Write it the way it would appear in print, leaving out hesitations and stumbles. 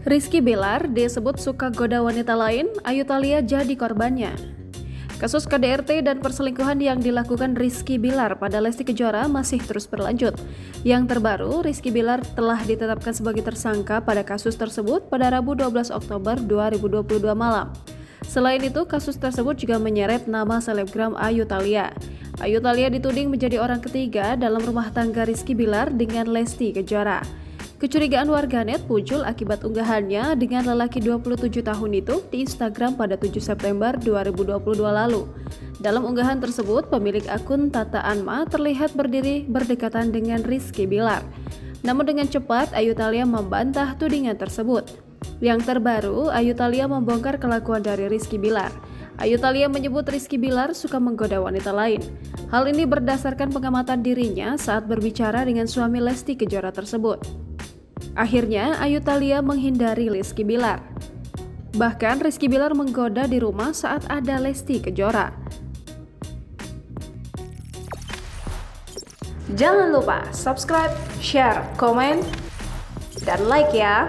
Rizky Bilar disebut suka goda wanita lain, Ayu Thalia jadi korbannya. Kasus KDRT dan perselingkuhan yang dilakukan Rizky Bilar pada Lesti Kejora masih terus berlanjut. Yang terbaru, Rizky Bilar telah ditetapkan sebagai tersangka pada kasus tersebut pada Rabu 12 Oktober 2022 malam. Selain itu, kasus tersebut juga menyeret nama selebgram Ayu Thalia. Ayu Thalia dituding menjadi orang ketiga dalam rumah tangga Rizky Bilar dengan Lesti Kejora. Kecurigaan warganet muncul akibat unggahannya dengan lelaki 27 tahun itu di Instagram pada 7 September 2022 lalu. Dalam unggahan tersebut, pemilik akun Tata Anma terlihat berdiri berdekatan dengan Rizky Bilar. Namun dengan cepat, Ayu Thalia membantah tudingan tersebut. Yang terbaru, Ayu Thalia membongkar kelakuan dari Rizky Bilar. Ayu Thalia menyebut Rizky Bilar suka menggoda wanita lain. Hal ini berdasarkan pengamatan dirinya saat berbicara dengan suami Lesti Kejora tersebut. Akhirnya, Ayu Thalia menghindari Rizky Bilar. Bahkan, Rizky Bilar menggoda di rumah saat ada Lesti Kejora. Jangan lupa subscribe, share, komen, dan like ya!